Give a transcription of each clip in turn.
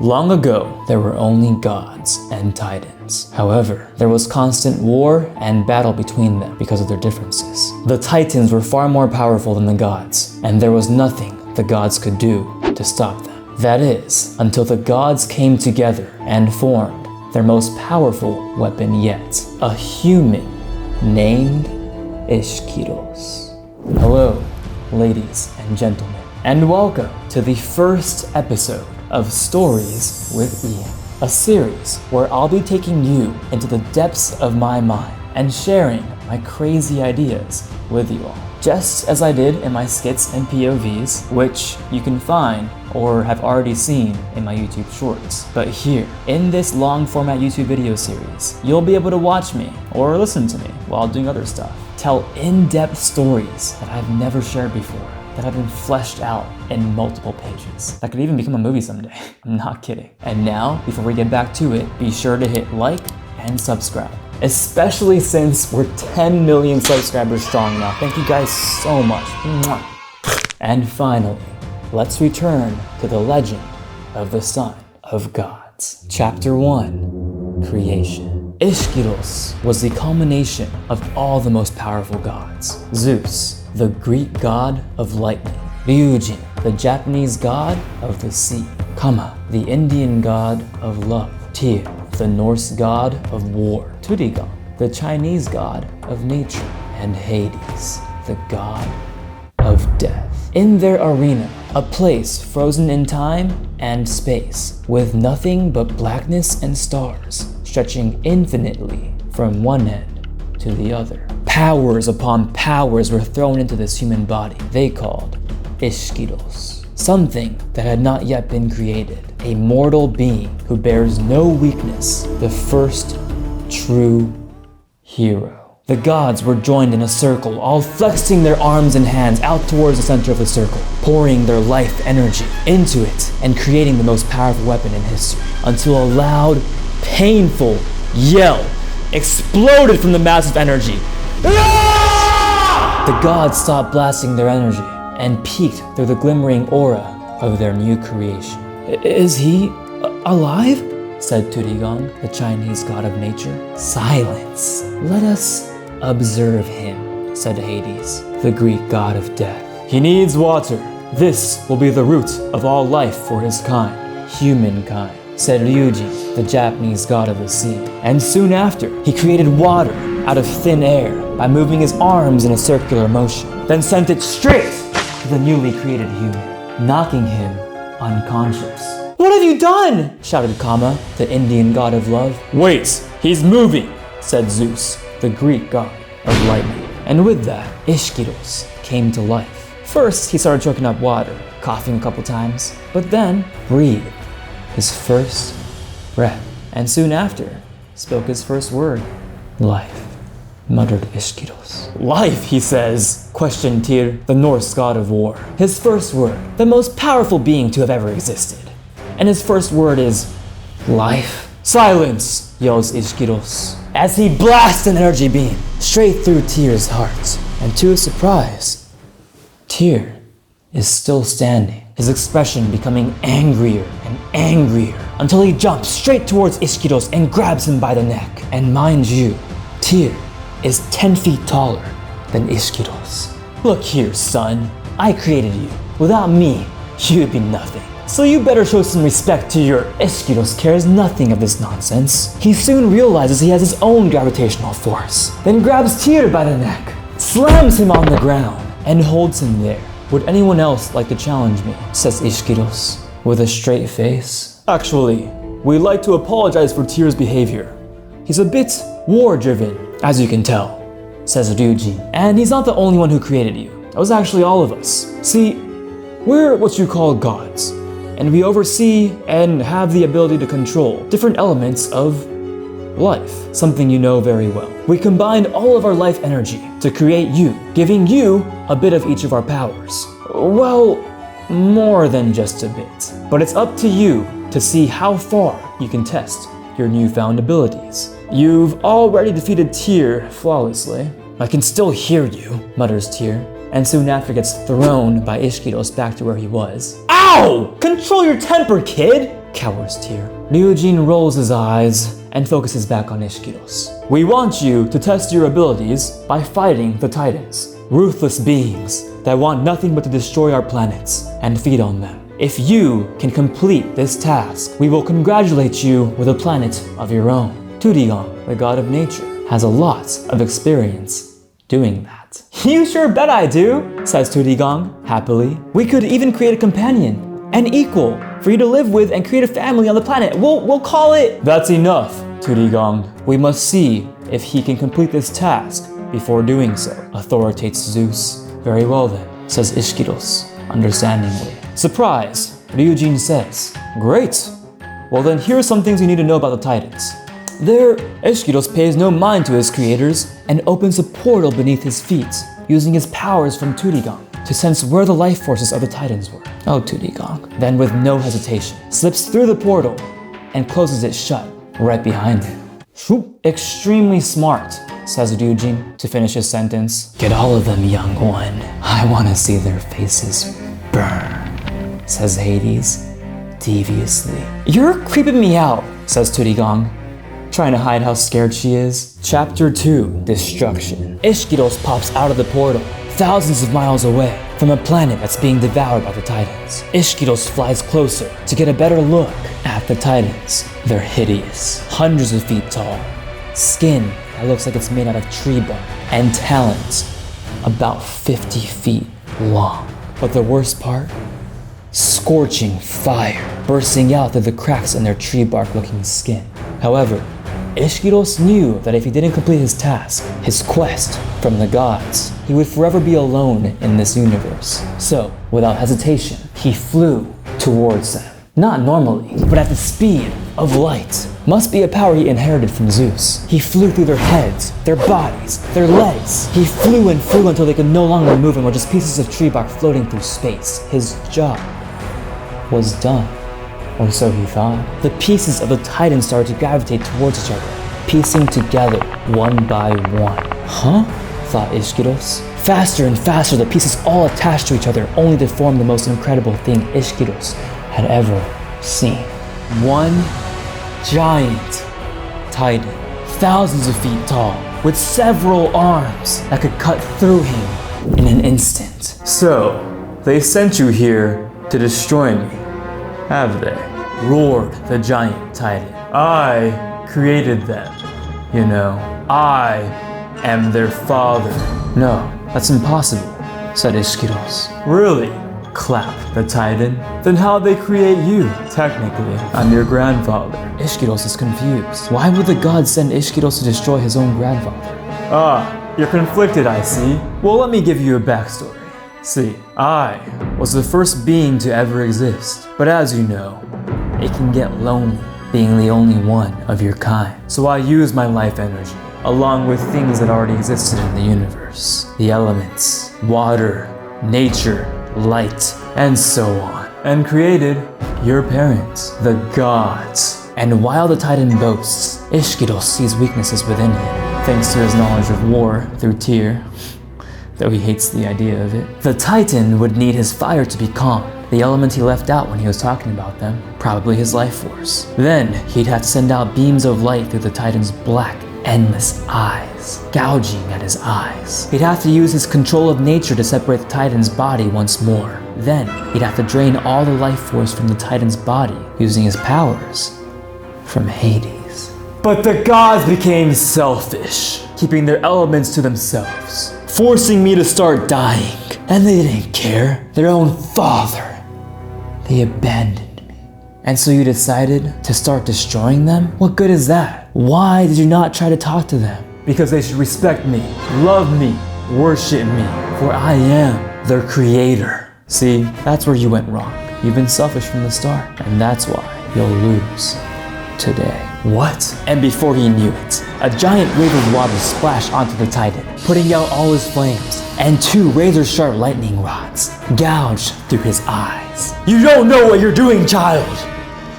Long ago, there were only gods and titans. However, there was constant war and battle between them because of their differences. The titans were far more powerful than the gods, and there was nothing the gods could do to stop them. That is, until the gods came together and formed their most powerful weapon yet, a human named Ishkiros. Hello, ladies and gentlemen, and welcome to the first episode of Stories with Ian, a series where I'll be taking you into the depths of my mind and sharing my crazy ideas with you all, just as I did in my skits and POVs, which you can find or have already seen in my YouTube shorts. But here, in this long format YouTube video series, you'll be able to watch me or listen to me while doing other stuff, tell in-depth stories that I've never shared before, that have been fleshed out in multiple pages. That could even become a movie someday. I'm not kidding. And now, before we get back to it, be sure to hit like and subscribe, especially since we're 10 million subscribers strong now. Thank you guys so much. And finally, let's return to the legend of the Son of Gods. Chapter 1, Creation. Ishkiros was the culmination of all the most powerful gods. Zeus, the Greek god of lightning. Ryujin, the Japanese god of the sea. Kama, the Indian god of love. Tyr, the Norse god of war. Turigan, the Chinese god of nature. And Hades, the god of death. In their arena, a place frozen in time and space, with nothing but blackness and stars stretching infinitely from one end to the other. Powers upon powers were thrown into this human body they called Ishkiros, something that had not yet been created, a mortal being who bears no weakness, the first true hero. The gods were joined in a circle, all flexing their arms and hands out towards the center of the circle, pouring their life energy into it and creating the most powerful weapon in history, until a loud, painful yell exploded from the massive energy. The gods stopped blasting their energy and peeked through the glimmering aura of their new creation. Is he alive? Said Turigan, the Chinese god of nature. Silence. Let us observe him, said Hades, the Greek god of death. He needs water. This will be the root of all life for his kind, humankind, said Ryujin, the Japanese god of the sea. And soon after, he created water out of thin air by moving his arms in a circular motion, then sent it straight to the newly created human, knocking him unconscious. What have you done? Shouted Kama, the Indian god of love. Wait, he's moving, said Zeus, the Greek god of lightning. And with that, Ishkiros came to life. First, he started choking up water, coughing a couple times, but then breathed his first breath. And soon after, spoke his first word, life, muttered Ishkiros. Life, he says, questioned Tyr, the Norse god of war. His first word, the most powerful being to have ever existed. And his first word is life. Silence, yells Ishkiros, as he blasts an energy beam straight through Tyr's heart. And to his surprise, Tyr is still standing, his expression becoming angrier and angrier, until he jumps straight towards Ishkiros and grabs him by the neck. And mind you, Tyr is 10 feet taller than Ishkiros. Look here, son, I created you. Without me, you'd be nothing. So you better show some respect to your Ishkiros cares nothing of this nonsense. He soon realizes he has his own gravitational force, then grabs Tyr by the neck, slams him on the ground, and holds him there. Would anyone else like to challenge me? Says Ishkiros, with a straight face. Actually, we'd like to apologize for Tyr's behavior. He's a bit war-driven, as you can tell, says Ryujin. And he's not the only one who created you. It was actually all of us. See, we're what you call gods, and we oversee and have the ability to control different elements of life, something you know very well. We combined all of our life energy to create you, giving you a bit of each of our powers. Well, more than just a bit. But it's up to you to see how far you can test your newfound abilities. You've already defeated Tyr flawlessly. I can still hear you, mutters Tyr, and soon after gets thrown by Ishkiros back to where he was. Ow! Control your temper, kid! cowers Tyr. Ryujin rolls his eyes and focuses back on Ishikiros. We want you to test your abilities by fighting the Titans, ruthless beings that want nothing but to destroy our planets and feed on them. If you can complete this task, we will congratulate you with a planet of your own. Tudigong, the god of nature, has a lot of experience doing that. You sure bet I do, says Tudigong happily. We could even create a companion, an equal, for you to live with and create a family on the planet. We'll call it... That's enough, Tudigong. We must see if he can complete this task before doing so, authoritates Zeus. Very well then, says Ishikiros, understandingly. Surprised, Ryujin says, great. Well then, here are some things you need to know about the Titans. There, Ishikiros pays no mind to his creators and opens a portal beneath his feet, using his powers from Tudigong to sense where the life forces of the Titans were. Oh, Tudigong. Then with no hesitation, slips through the portal and closes it shut right behind him. Extremely smart, says Ryujin to finish his sentence. Get all of them, young one. I want to see their faces burn, says Hades deviously. You're creeping me out, says Tudigong, trying to hide how scared she is. Chapter 2, Destruction. Ishikiros pops out of the portal, thousands of miles away from a planet that's being devoured by the Titans. Ishikiros flies closer to get a better look at the Titans. They're hideous, hundreds of feet tall, skin that looks like it's made out of tree bark, and talons about 50 feet long. But the worst part? Scorching fire bursting out through the cracks in their tree bark looking skin. However, Ishikiros knew that if he didn't complete his task, his quest from the gods, he would forever be alone in this universe. So, without hesitation, he flew towards them. Not normally, but at the speed of light. Must be a power he inherited from Zeus. He flew through their heads, their bodies, their legs. He flew and flew until they could no longer move and were just pieces of tree bark floating through space. His job was done. Or so he thought. The pieces of the Titans started to gravitate towards each other, piecing together one by one. Huh? Thought Ishikiros. Faster and faster, the pieces all attached to each other, only to form the most incredible thing Ishikiros had ever seen. One giant Titan, thousands of feet tall, with several arms that could cut through him in an instant. So, they sent you here to destroy me, have they? Roared the giant Titan. I created them, you know. I am their father. No, that's impossible, said Ishikiros. Really? Clapped the Titan. Then how'd they create you? Technically, I'm your grandfather. Ishikiros is confused. Why would the gods send Ishikiros to destroy his own grandfather? Ah, you're conflicted, I see. Well, let me give you a backstory. See, I was the first being to ever exist. But as you know, it can get lonely being the only one of your kind. So I used my life energy, along with things that already existed in the universe. The elements, water, nature, light, and so on. And created your parents, the gods. And while the Titan boasts, Ishikiros sees weaknesses within him, thanks to his knowledge of war through Tyr, though he hates the idea of it. The Titan would need his fire to be calm, the element he left out when he was talking about them, probably his life force. Then he'd have to send out beams of light through the Titan's black, endless eyes, gouging at his eyes. He'd have to use his control of nature to separate the Titan's body once more. Then he'd have to drain all the life force from the Titan's body, using his powers from Hades. But the gods became selfish, keeping their elements to themselves, forcing me to start dying. And they didn't care. Their own father. They abandoned me. And so you decided to start destroying them? What good is that? Why did you not try to talk to them? Because they should respect me, love me, worship me, for I am their creator. See, that's where you went wrong. You've been selfish from the start, and that's why you'll lose today. What? And before he knew it, a giant wave of water splashed onto the Titan, putting out all his flames, and two razor-sharp lightning rods gouged through his eyes. You don't know what you're doing, child!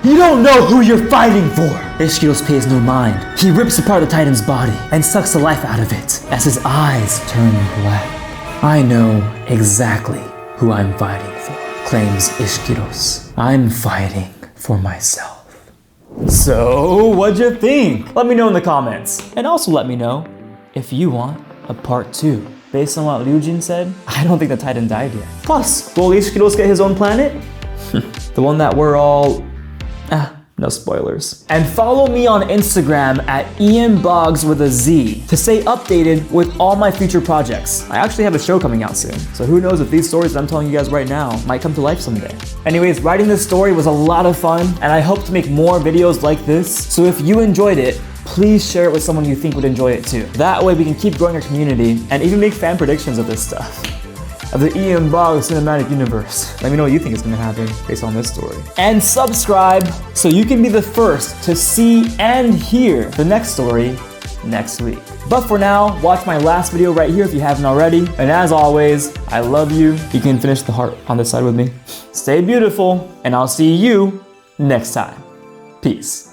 You don't know who you're fighting for! Ishikiros pays no mind. He rips apart the Titan's body and sucks the life out of it as his eyes turn black. I know exactly who I'm fighting for, claims Ishikiros. I'm fighting for myself. So, what'd you think? Let me know in the comments. And also let me know if you want a part 2. Based on what Liu Jin said, I don't think the Titan died yet. Plus, will Ishkiros get his own planet? The one that we're all... no spoilers. And follow me on Instagram at Boggs with a Z to stay updated with all my future projects. I actually have a show coming out soon, so who knows if these stories that I'm telling you guys right now might come to life someday. Anyways, writing this story was a lot of fun, and I hope to make more videos like this. So if you enjoyed it, please share it with someone you think would enjoy it too. That way we can keep growing our community and even make fan predictions of this stuff. Of the Boggs cinematic universe. Let me know what you think is gonna happen based on this story. And subscribe so you can be the first to see and hear the next story next week. But for now, watch my last video right here if you haven't already. And as always, I love you. You can finish the heart on this side with me. Stay beautiful, and I'll see you next time. Peace.